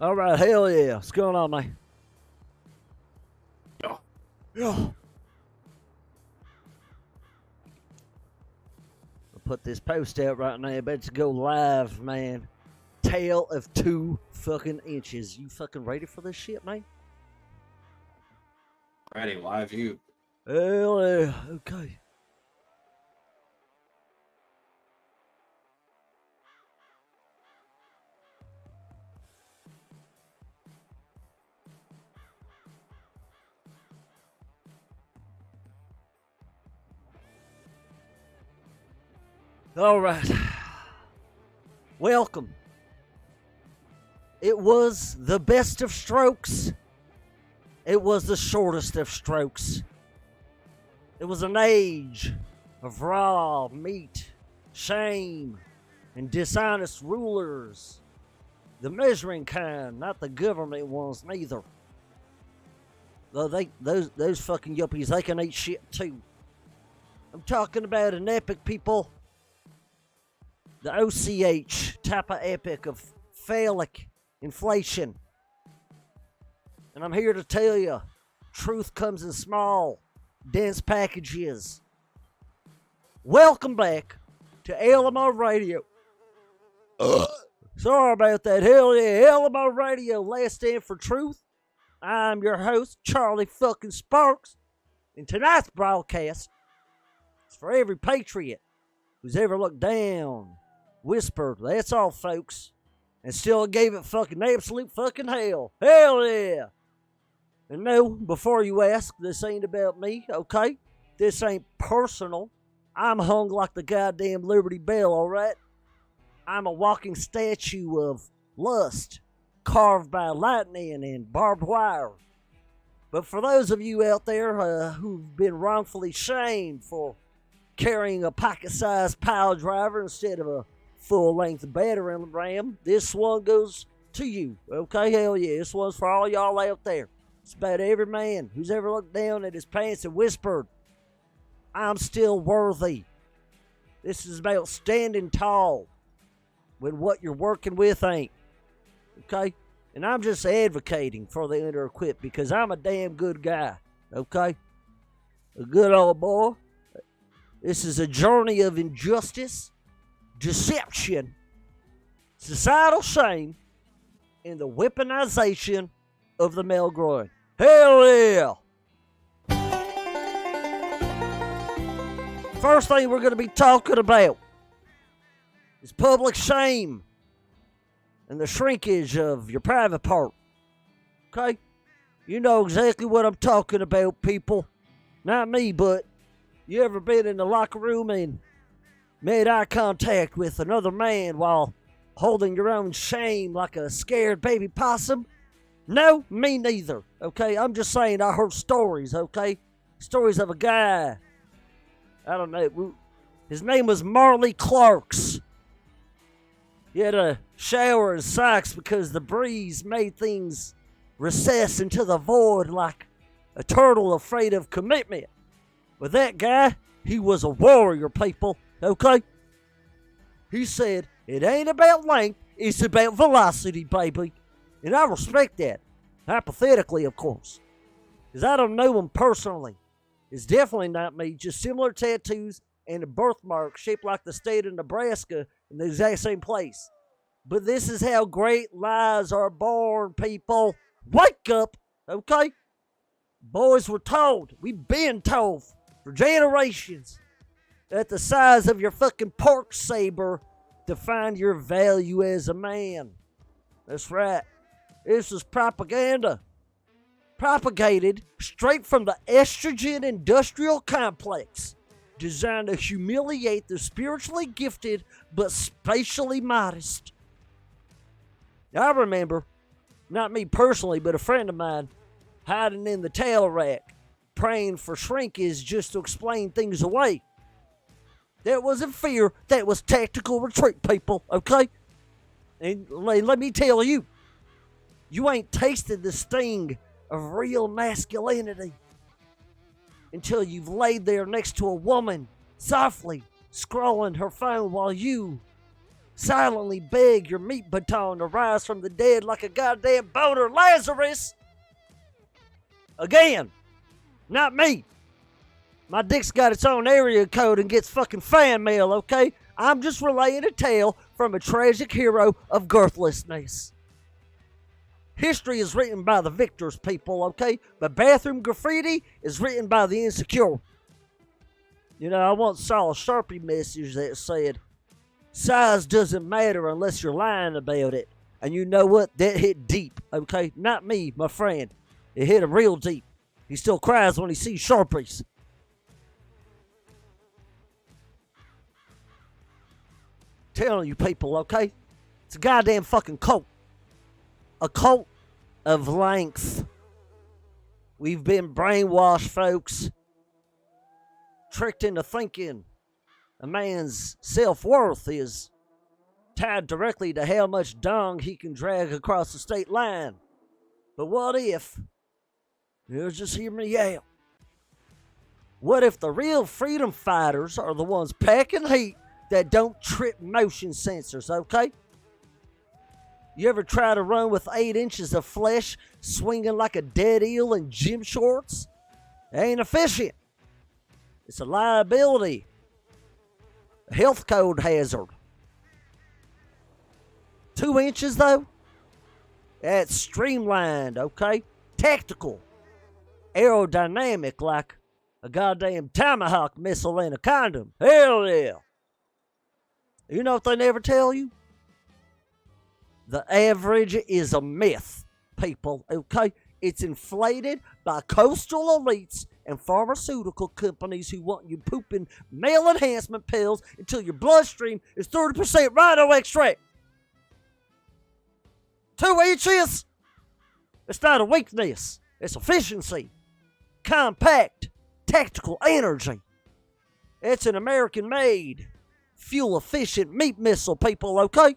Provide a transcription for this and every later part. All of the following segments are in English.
All right, hell yeah. What's going on, man? Yeah. I'll put this post out right now. About to go live, man. Tale of 2 fucking inches. You fucking ready for this shit, man? Ready, live you. Hell yeah. Okay. All right. Welcome. It was the best of strokes. It was the shortest of strokes. It was an age of raw meat, shame, and dishonest rulers. The measuring kind, not the government ones, neither. Though those fucking yuppies, they can eat shit too. I'm talking about an epic, people. The OCH type of epic of phallic inflation. And I'm here to tell you, truth comes in small, dense packages. Welcome back to Alamo Radio. Sorry about that. Hell yeah, Alamo Radio, last stand for truth. I'm your host, Charlie fucking Sparks. And tonight's broadcast is for every patriot who's ever looked down, whispered, that's all, folks, and still gave it fucking absolute fucking hell. Hell yeah. And no, before you ask, this ain't about me, okay? This ain't personal. I'm hung like the goddamn Liberty Bell, alright? I'm a walking statue of lust, carved by lightning and barbed wire. But for those of you out there who've been wrongfully shamed for carrying a pocket-sized pile driver instead of a full-length battering ram, this one goes to you, okay? Hell yeah, this one's for all y'all out there. It's about every man who's ever looked down at his pants and whispered, I'm still worthy. This is about standing tall when what you're working with ain't, okay? And I'm just advocating for the under-equipped because I'm a damn good guy, okay? A good old boy. This is a journey of injustice, deception, societal shame, and the weaponization of the male groin. Hell yeah! First thing we're going to be talking about is public shame and the shrinkage of your private part. Okay? You know exactly what I'm talking about, people. Not me, but you ever been in the locker room and made eye contact with another man while holding your own shame like a scared baby possum? No, me neither, okay? I'm just saying I heard stories, okay? Stories of a guy, I don't know, his name was Marley Clarks. He had a shower and socks because the breeze made things recess into the void like a turtle afraid of commitment. But that guy, he was a warrior, people, okay? He said, it ain't about length, it's about velocity, baby. And I respect that. Hypothetically, of course. Because I don't know him personally. It's definitely not me. Just similar tattoos and a birthmark shaped like the state of Nebraska in the exact same place. But this is how great lies are born, people. Wake up, okay? Boys were told, we've been told for generations, that the size of your fucking pork saber defined your value as a man. That's right. This is propaganda. Propagated straight from the estrogen industrial complex, designed to humiliate the spiritually gifted but spatially modest. I remember, not me personally, but a friend of mine, hiding in the towel rack, praying for shrinkage just to explain things away. That wasn't fear, that was tactical retreat, people, okay? And let me tell you, you ain't tasted the sting of real masculinity until you've laid there next to a woman, softly scrolling her phone while you silently beg your meat baton to rise from the dead like a goddamn boner Lazarus. Again, not me. My dick's got its own area code and gets fucking fan mail, okay? I'm just relaying a tale from a tragic hero of girthlessness. History is written by the victors, people, okay? But bathroom graffiti is written by the insecure. You know, I once saw a Sharpie message that said, size doesn't matter unless you're lying about it. And you know what? That hit deep, okay? Not me, my friend. It hit him real deep. He still cries when he sees Sharpies. Telling you people, okay? It's a goddamn fucking cult. A cult of length. We've been brainwashed, folks. Tricked into thinking a man's self-worth is tied directly to how much dung he can drag across the state line. But what if, just hear me out, what if the real freedom fighters are the ones packing heat that don't trip motion sensors, okay? You ever try to run with 8 inches of flesh swinging like a dead eel in gym shorts? It ain't efficient. It's a liability. A health code hazard. 2 inches, though? That's streamlined, okay? Tactical. Aerodynamic like a goddamn tomahawk missile in a condom. Hell yeah. You know what they never tell you? The average is a myth, people, okay? It's inflated by coastal elites and pharmaceutical companies who want you pooping male enhancement pills until your bloodstream is 30% rhino extract. 2 inches? It's not a weakness. It's efficiency. Compact, tactical energy. It's an American-made, fuel-efficient meat missile, people, okay?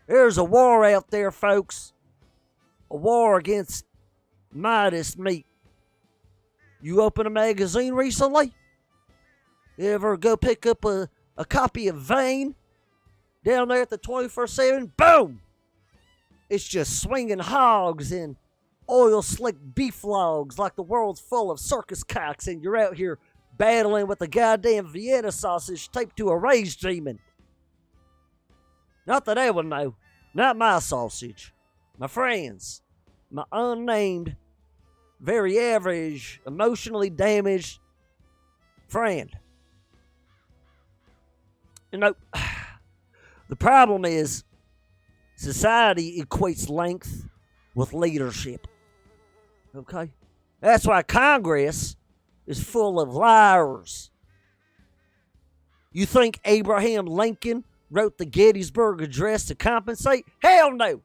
There's a war out there, folks. A war against Midas meat. You open a magazine recently? You ever go pick up a copy of Vane? Down there at the 24/7? Boom! It's just swinging hogs and oil-slick beef logs like the world's full of circus cocks, and you're out here battling with a goddamn Vienna sausage taped to a rage demon. Not that I would know. Not my sausage. My friends. My unnamed, very average, emotionally damaged friend. You know, the problem is society equates length with leadership. Okay? That's why Congress is full of liars. You think Abraham Lincoln wrote the Gettysburg Address to compensate? Hell no.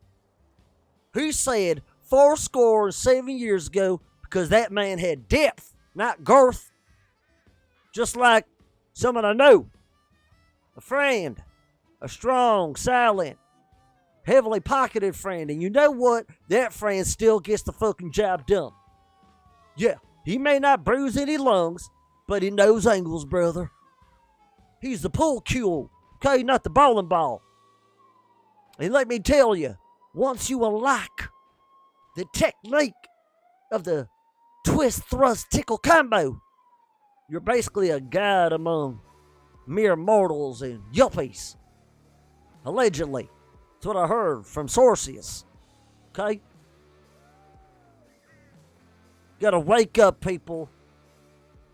He said 7 years ago because that man had depth, not girth. Just like someone I know, a friend, a strong, silent, heavily pocketed friend. And you know what? That friend still gets the fucking job done. Yeah, he may not bruise any lungs, but he knows angles, brother. He's the pool cue. Okay, not the bowling ball. And let me tell you, once you unlock the technique of the twist, thrust, tickle combo, you're basically a god among mere mortals and yuppies. Allegedly. That's what I heard from sources. Okay? Gotta wake up, people.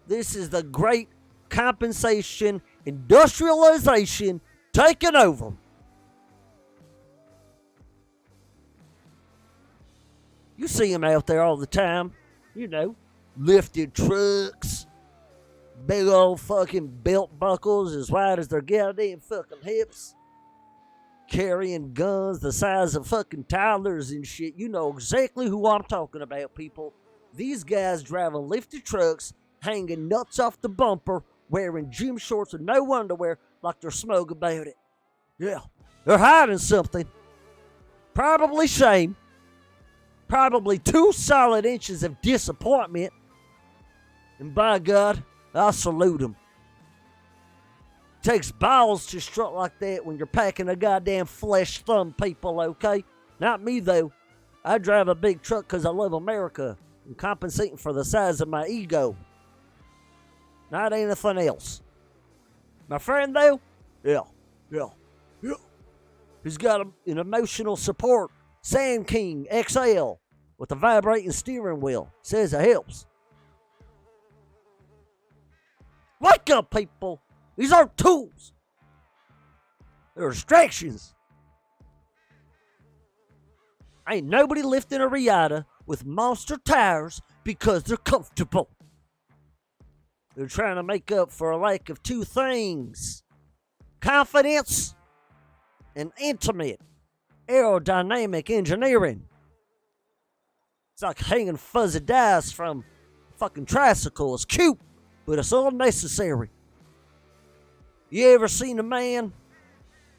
This is the great compensation industrialization taking over. You see them out there all the time. You know, lifted trucks, big old fucking belt buckles as wide as their goddamn fucking hips, carrying guns the size of fucking toddlers and shit. You know exactly who I'm talking about, people. These guys driving lifted trucks, hanging nuts off the bumper, wearing gym shorts and no underwear like they're smug about it. Yeah, they're hiding something. Probably shame. Probably 2 solid inches of disappointment. And by God, I salute them. Takes balls to strut like that when you're packing a goddamn flesh thumb, people, okay? Not me, though. I drive a big truck because I love America and compensating for the size of my ego. Not anything else. My friend, though? Yeah. He's got an emotional support Sand King XL with a vibrating steering wheel. Says it helps. Wake up, people. These aren't tools. They're distractions. Ain't nobody lifting a Riata with monster tires because they're comfortable. They're trying to make up for a lack of two things: confidence and intimate aerodynamic engineering. It's like hanging fuzzy dice from a fucking tricycle. It's cute, but it's unnecessary. You ever seen a man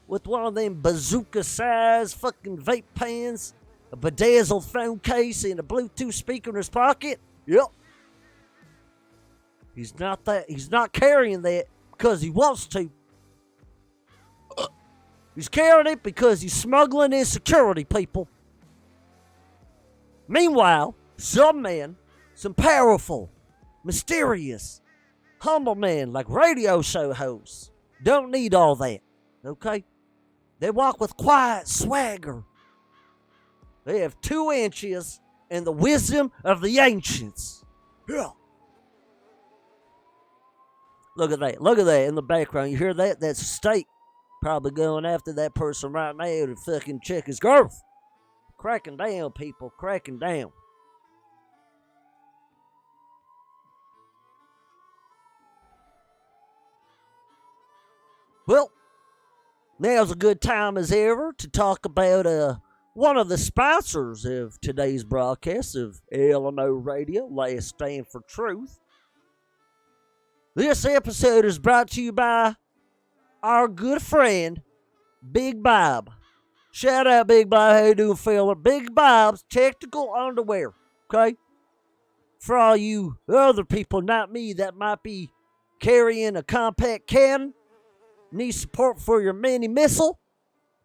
with one of them bazooka-sized fucking vape pens, a bedazzled phone case, and a Bluetooth speaker in his pocket? Yep. He's not carrying that because he wants to. He's carrying it because he's smuggling insecurity, people. Meanwhile, some men, some powerful, mysterious, humble men like radio show hosts don't need all that, okay? They walk with quiet swagger. They have 2 inches and the wisdom of the ancients. Yeah. Look at that in the background. You hear that? That's state probably going after that person right now to fucking check his girth. Cracking down, people, cracking down. Well, now's a good time as ever to talk about one of the sponsors of today's broadcast of Alamo Radio, Last Stand for Truth. This episode is brought to you by our good friend, Big Bob. Shout out, Big Bob. How you doing, fella? Big Bob's Technical Underwear, okay? For all you other people, not me, that might be carrying a compact cannon, need support for your mini missile,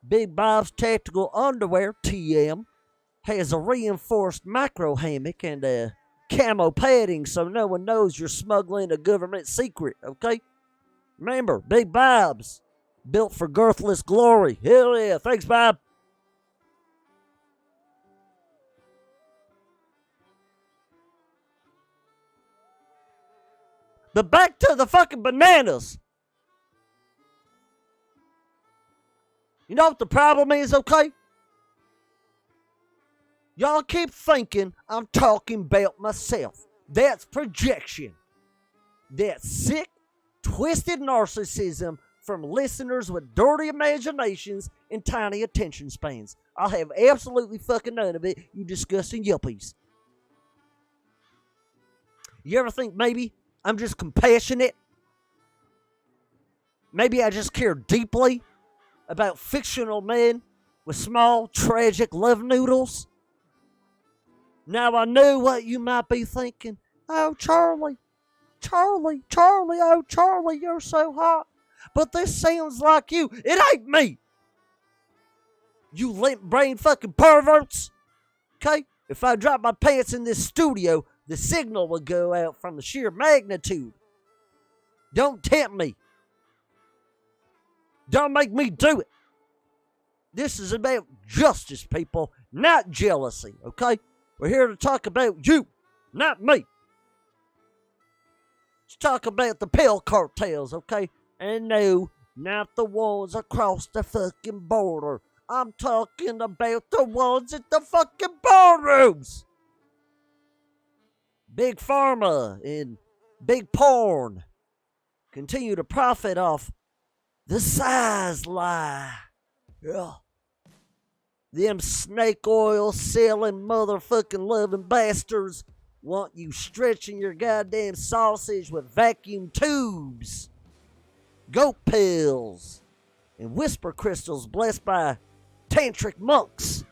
Big Bob's Tactical Underwear, TM, has a reinforced micro hammock and camo padding so no one knows you're smuggling a government secret, okay? Remember, Big Bob's, built for girthless glory. Hell yeah, thanks, Bob. But back to the fucking bananas. You know what the problem is, okay? Y'all keep thinking I'm talking about myself. That's projection. That's sick, twisted narcissism from listeners with dirty imaginations and tiny attention spans. I'll have absolutely fucking none of it, you disgusting yuppies. You ever think maybe I'm just compassionate? Maybe I just care deeply about fictional men with small, tragic love noodles? Now I know what you might be thinking. Oh, Charlie, oh, Charlie, you're so hot. But this sounds like you. It ain't me. You limp-brained fucking perverts. Okay? If I drop my pants in this studio, the signal will go out from the sheer magnitude. Don't tempt me. Don't make me do it. This is about justice, people, not jealousy, okay? We're here to talk about you, not me. Let's talk about the pill cartels, okay? And no, not the ones across the fucking border. I'm talking about the ones at the fucking boardrooms. Big pharma and big porn continue to profit off the size lie. Yeah. Them snake oil selling motherfucking loving bastards want you stretching your goddamn sausage with vacuum tubes, goat pills, and whisper crystals blessed by tantric monks.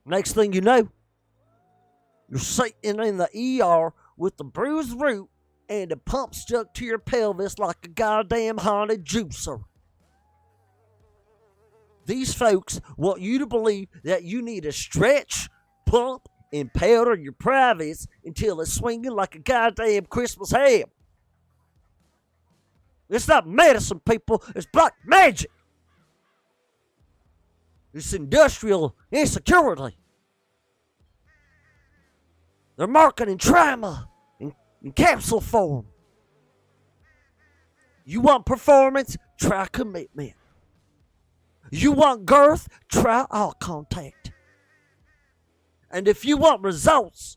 Next thing you know, You're sitting in the ER with the bruised root and a pump stuck to your pelvis like a goddamn haunted juicer. These folks want you to believe that you need to stretch, pump, and powder your privates until it's swinging like a goddamn Christmas ham. It's not medicine, people. It's black magic. It's industrial insecurity. They're marketing trauma in capsule form. You want performance? Try commitment. You want girth? Try eye contact. And if you want results,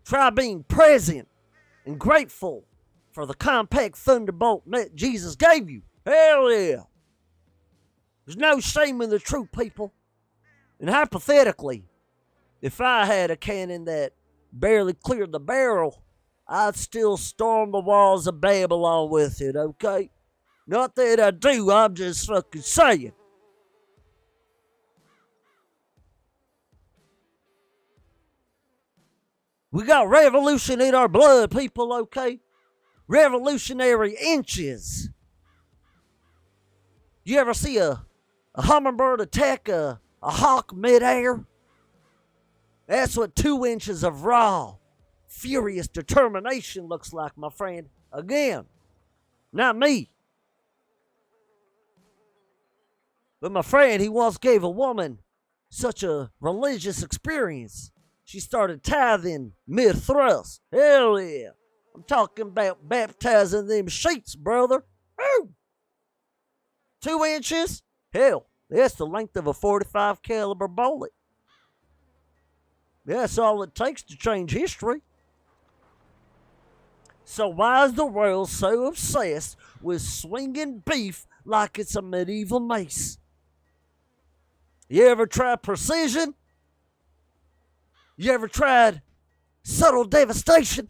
try being present and grateful for the compact thunderbolt Meth Jesus gave you. Hell yeah. There's no shame in the truth, people. And hypothetically, if I had a cannon that barely cleared the barrel, I'd still storm the walls of Babylon with it, okay? Not that I do, I'm just fucking saying. We got revolution in our blood, people, okay? Revolutionary inches. You ever see a hummingbird attack a hawk midair? That's what 2 inches of raw, furious determination looks like, my friend. Again, not me. But my friend, he once gave a woman such a religious experience, she started tithing mid-thrust. Hell yeah. I'm talking about baptizing them sheets, brother. Woo! 2 inches? Hell, that's the length of a .45 caliber bullet. That's all it takes to change history. So why is the world so obsessed with swinging beef like it's a medieval mace? You ever tried precision? You ever tried subtle devastation?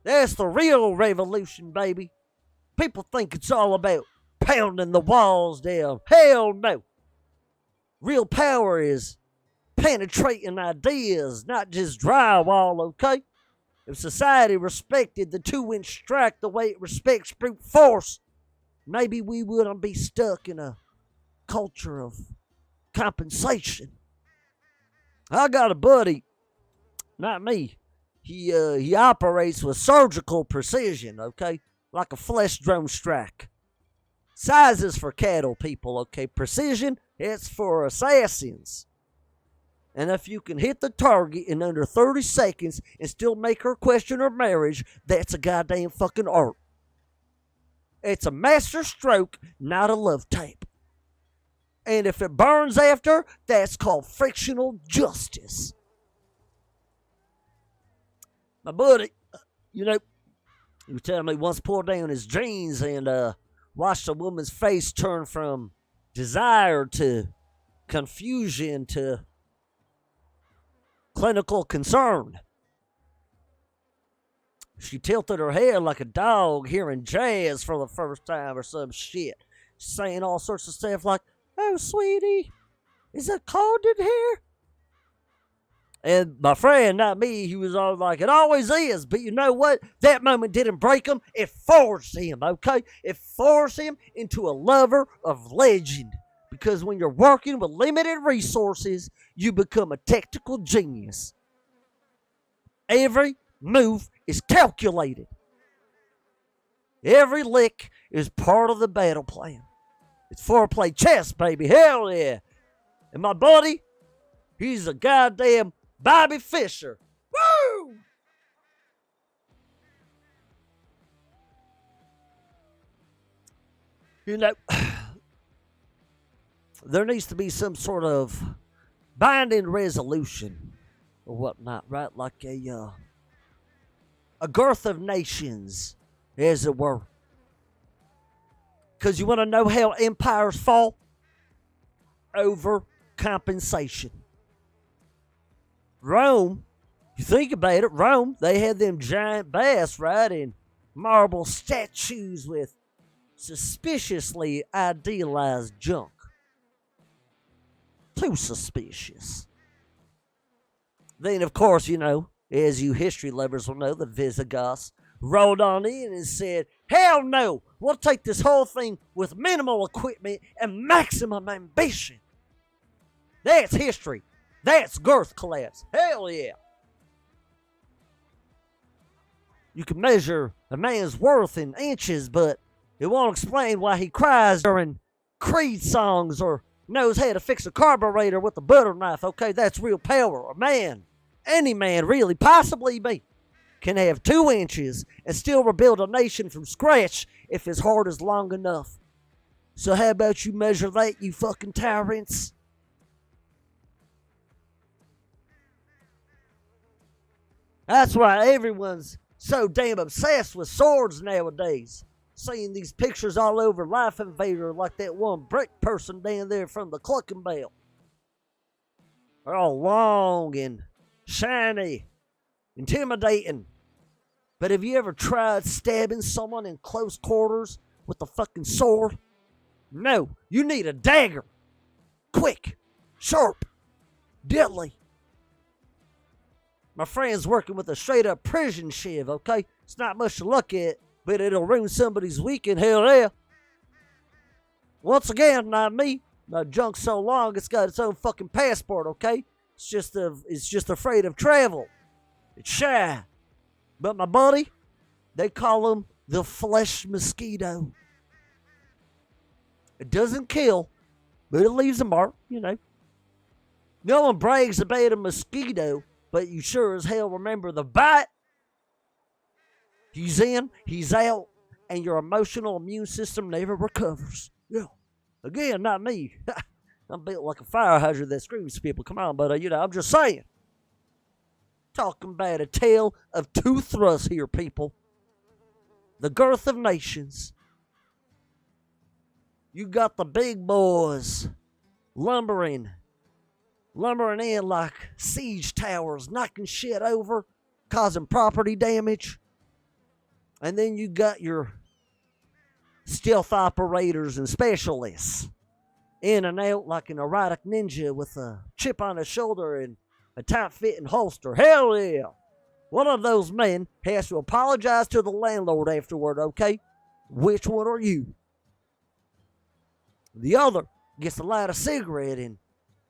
That's the real revolution, baby. People think it's all about pounding the walls down. Hell no. Real power is penetrating ideas, not just drywall, okay? If society respected the 2-inch strike the way it respects brute force, maybe we wouldn't be stuck in a culture of compensation. I got a buddy, not me. He operates with surgical precision, okay? Like a flesh drone strike. Size is for cattle, people, okay? Precision, it's for assassins. And if you can hit the target in under 30 seconds and still make her question her marriage, that's a goddamn fucking art. It's a master stroke, not a love tape. And if it burns after, that's called frictional justice. My buddy, he was telling me once pulled down his jeans and watched a woman's face turn from desire to confusion to clinical concern. She tilted her head like a dog hearing jazz for the first time or some shit, saying all sorts of stuff like, "Oh, sweetie, is it cold in here?" And my friend, not me, he was all like, "It always is." But you know what? That moment didn't break him. It forced him, okay? It forced him into a lover of legend. Because when you're working with limited resources, you become a technical genius. Every move is calculated. Every lick is part of the battle plan. It's foreplay chess, baby. Hell yeah. And my buddy, he's a goddamn Bobby Fischer. Woo! There needs to be some sort of binding resolution or whatnot, right? Like a girth of nations, as it were. Because you want to know how empires fall? Over compensation. Rome, you think about it, Rome, they had them giant baths, right? And marble statues with suspiciously idealized junk. Too suspicious. Then, of course, as you history lovers will know, the Visigoths rolled on in and said, hell no, we'll take this whole thing with minimal equipment and maximum ambition. That's history. That's girth collapse. Hell yeah. You can measure a man's worth in inches, but it won't explain why he cries during Creed songs or knows how to fix a carburetor with a butter knife. Okay, that's real power. A man, any man really, possibly me, can have 2 inches and still rebuild a nation from scratch if his heart is long enough. So how about you measure that, you fucking tyrants? That's why everyone's so damn obsessed with swords nowadays. Seeing these pictures all over Life Invader like that one brick person down there from the Clucking Bell. They're all long and shiny, intimidating. But have you ever tried stabbing someone in close quarters with a fucking sword? No, you need a dagger. Quick, sharp, deadly. My friend's working with a straight up prison shiv, okay? It's not much to look at, but it'll ruin somebody's weekend, hell yeah. Once again, not me. My junk's so long, it's got its own fucking passport, okay? It's just afraid of travel. It's shy. But my buddy, they call him the flesh mosquito. It doesn't kill, but it leaves a mark, No one brags about a mosquito, but you sure as hell remember the bite. He's in, he's out, and your emotional immune system never recovers. Yeah. Again, not me. I'm built like a fire hydrant that screams people. Come on, but I'm just saying. Talking about a tale of 2 thrusts here, people. The girth of nations. You got the big boys lumbering in like siege towers, knocking shit over, causing property damage. And then you got your stealth operators and specialists in and out like an erotic ninja with a chip on his shoulder and a tight-fitting holster. Hell yeah. One of those men has to apologize to the landlord afterward, okay? Which one are you? The other gets to light a cigarette and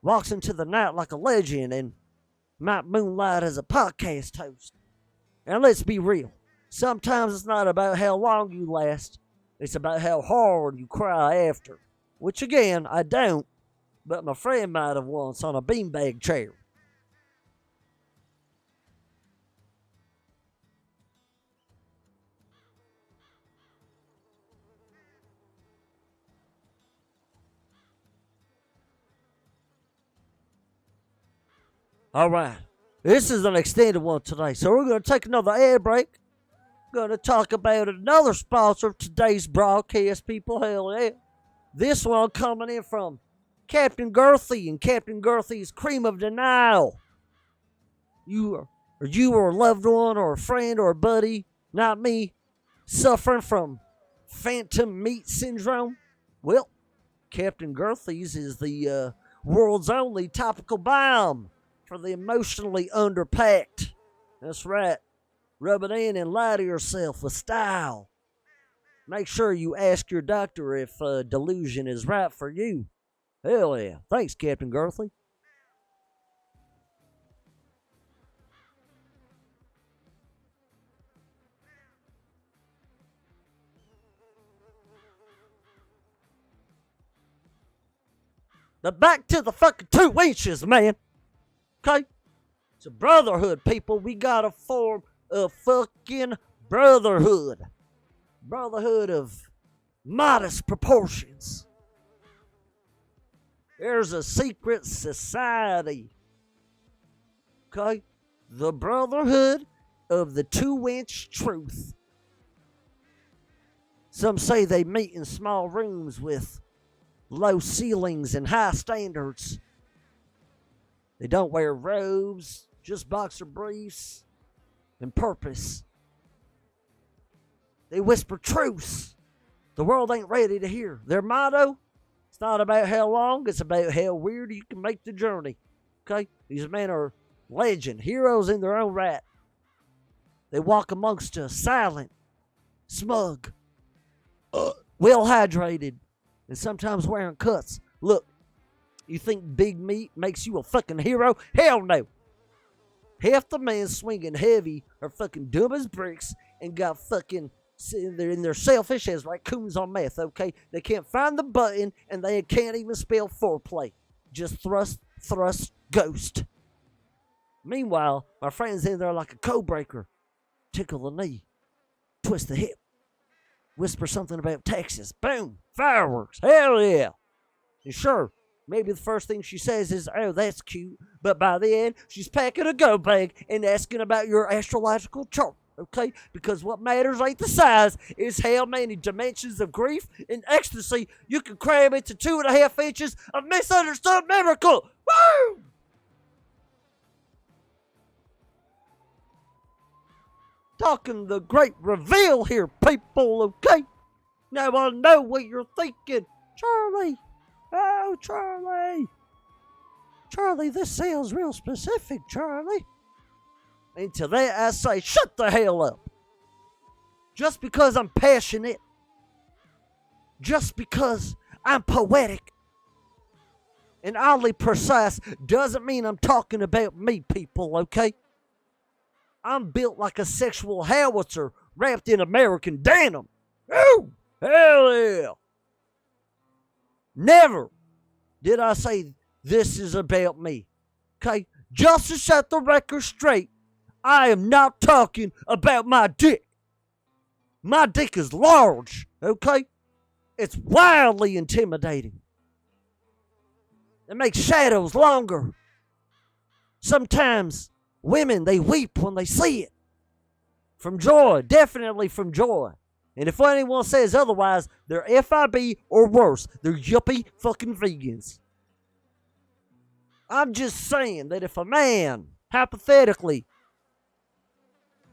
walks into the night like a legend and might moonlight as a podcast host. And let's be real. Sometimes it's not about how long you last. It's about how hard you cry after. Which again, I don't. But my friend might have once on a beanbag chair. Alright, this is an extended one today, so we're going to take another ad break. Going to talk about another sponsor of today's broadcast, people. Hell yeah. This one coming in from Captain Girthy and Captain Girthy's Cream of Denial. You or a loved one or a friend or a buddy, not me, suffering from phantom meat syndrome? Well, Captain Girthy's is the world's only topical balm for the emotionally underpacked. That's right. Rub it in and lie to yourself with style. Make sure you ask your doctor if delusion is right for you. Hell yeah. Thanks, Captain Girthy. But back to the fucking 2 inches, man. Okay? It's a brotherhood, people. We gotta form a fucking brotherhood. Brotherhood of modest proportions. There's a secret society. Okay? The Brotherhood of the 2-inch Truth. Some say they meet in small rooms with low ceilings and high standards. They don't wear robes, just boxer briefs and purpose. They whisper truths the world ain't ready to hear. Their motto, it's not about how long, it's about how weird you can make the journey. Okay? These men are legend, heroes in their own right. They walk amongst us silent, smug, well hydrated, and sometimes wearing cuts. Look, you think big meat makes you a fucking hero? Hell no. Half the men swinging heavy are fucking dumb as bricks and got fucking, they're selfish as raccoons on meth, okay? They can't find the button and they can't even spell foreplay. Just thrust, ghost. Meanwhile, my friend's in there like a code breaker. Tickle the knee, twist the hip, whisper something about Texas. Boom, fireworks, hell yeah. And sure, maybe the first thing she says is, oh, that's cute. But by the end, she's packing a go bag and asking about your astrological chart, okay? Because what matters ain't the size, it's how many dimensions of grief and ecstasy you can cram into 2.5 inches of misunderstood miracle. Woo! Talking the great reveal here, people, okay? Now I know what you're thinking. Charlie! Oh, Charlie! Charlie, this sounds real specific, Charlie. And to that I say, shut the hell up. Just because I'm passionate, just because I'm poetic and oddly precise doesn't mean I'm talking about me, people, okay? I'm built like a sexual howitzer wrapped in American denim. Oh, hell yeah. Never did I say this is about me. Okay? Just to set the record straight, I am not talking about my dick. My dick is large, okay? It's wildly intimidating. It makes shadows longer. Sometimes women, they weep when they see it. From joy, definitely from joy. And if anyone says otherwise, they're FIB or worse. They're yuppie fucking vegans. I'm just saying that if a man, hypothetically,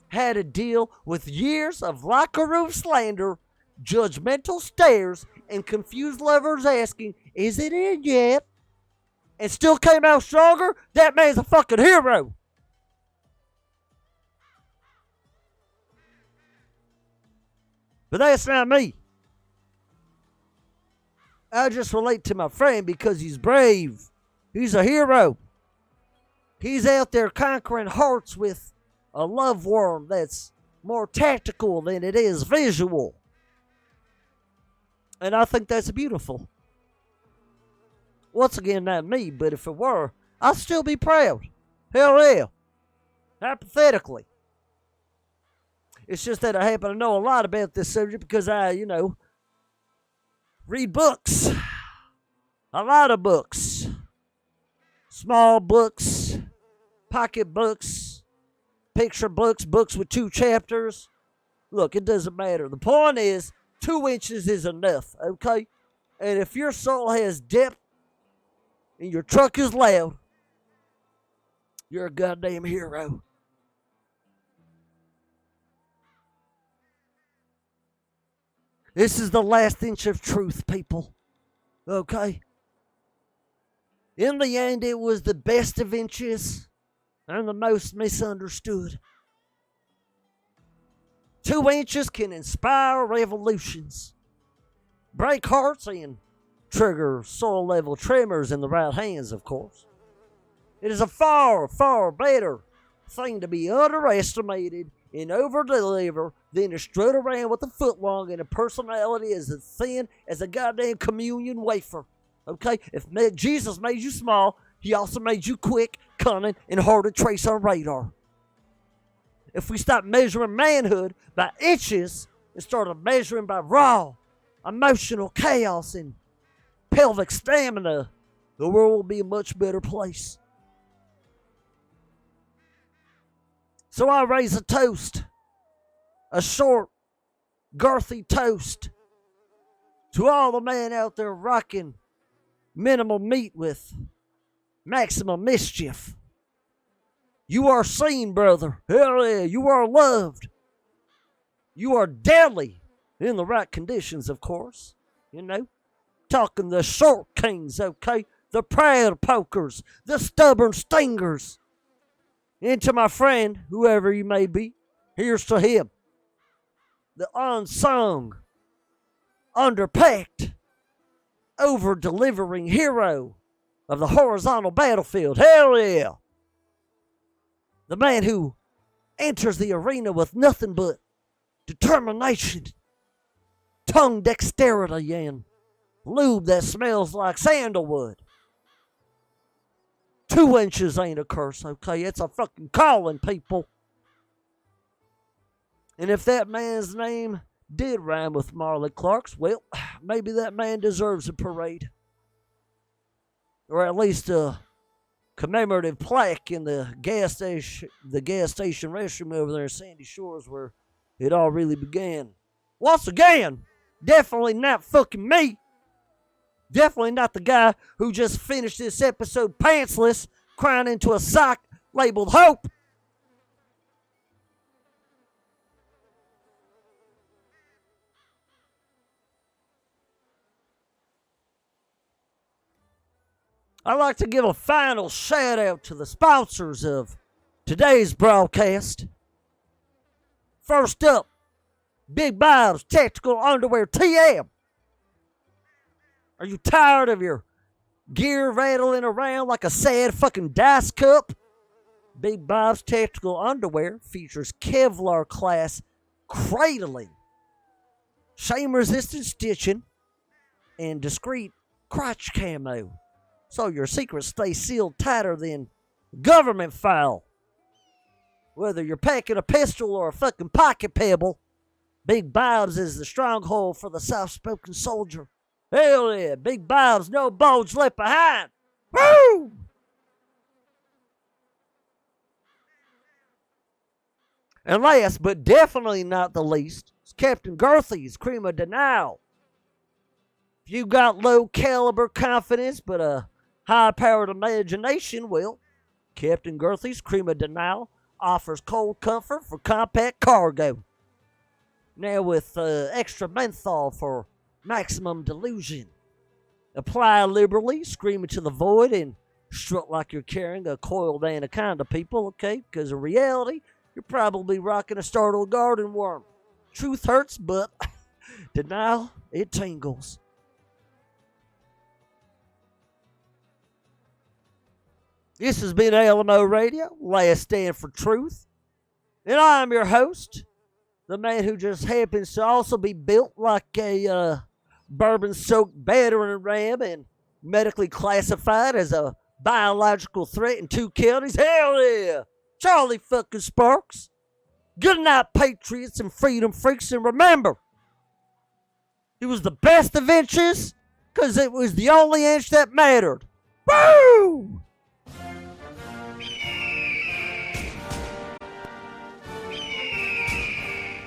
had to deal with years of locker room slander, judgmental stares, and confused lovers asking, is it in yet? And still came out stronger, that man's a fucking hero. But that's not me. I just relate to my friend because he's brave. He's a hero. He's out there conquering hearts with a love worm that's more tactical than it is visual. And I think that's beautiful. Once again, not me, but if it were, I'd still be proud. Hell yeah. Hypothetically. It's just that I happen to know a lot about this subject because I, read books. A lot of books. Small books, pocket books, picture books, books with 2 chapters. Look, it doesn't matter. The point is, 2 inches is enough, okay? And if your soul has depth and your truck is loud, you're a goddamn hero. This is the last inch of truth, people. Okay? In the end, it was the best of inches and the most misunderstood. 2 inches can inspire revolutions, break hearts, and trigger soul-level tremors in the right hands, of course. It is a far, far better thing to be underestimated and over-deliver than to strut around with a foot long and a personality as thin as a goddamn communion wafer. Okay? If Jesus made you small, he also made you quick, cunning, and hard to trace on radar. If we stop measuring manhood by inches and started measuring by raw, emotional chaos and pelvic stamina, the world will be a much better place. So I raise a toast, a short, girthy toast, to all the men out there rocking minimal meat with maximum mischief. You are seen, brother. Hell yeah, you are loved. You are deadly in the right conditions, of course. Talking the short kings, okay? The proud pokers, the stubborn stingers. And to my friend, whoever you may be, here's to him. The unsung, underpacked, over-delivering hero of the horizontal battlefield. Hell yeah! The man who enters the arena with nothing but determination, tongue dexterity, and lube that smells like sandalwood. 2 inches ain't a curse, okay? It's a fucking calling, people. And if that man's name did rhyme with Marley Clark's, well, maybe that man deserves a parade. Or at least a commemorative plaque in the gas station restroom over there in Sandy Shores where it all really began. Once again, definitely not fucking me. Definitely not the guy who just finished this episode pantsless, crying into a sock labeled hope. I'd like to give a final shout out to the sponsors of today's broadcast. First up, Big Bob's Tactical Underwear TM. Are you tired of your gear rattling around like a sad fucking dice cup? Big Bob's Tactical Underwear features Kevlar class cradling, shame-resistant stitching, and discreet crotch camo. So your secrets stay sealed tighter than government file. Whether you're packing a pistol or a fucking pocket pebble, Big Bob's is the stronghold for the soft-spoken soldier. Hell yeah, Big Bob's, no bulge left behind. Woo! And last, but definitely not the least, is Captain Girthy's Cream of Denial. If you got low caliber confidence but a high-powered imagination, well, Captain Girthy's Cream of Denial offers cold comfort for compact cargo. Now with extra menthol for maximum delusion. Apply liberally, scream into the void, and strut like you're carrying a coiled anaconda, people, okay? Because in reality, you're probably rocking a startled garden worm. Truth hurts, but denial, it tingles. This has been Alamo Radio, last stand for truth. And I'm your host, the man who just happens to also be built like a bourbon-soaked battering ram and medically classified as a biological threat in 2 counties. Hell yeah! Charlie fucking Sparks. Good night, patriots and freedom freaks. And remember, it was the best of inches because it was the only inch that mattered. Woo!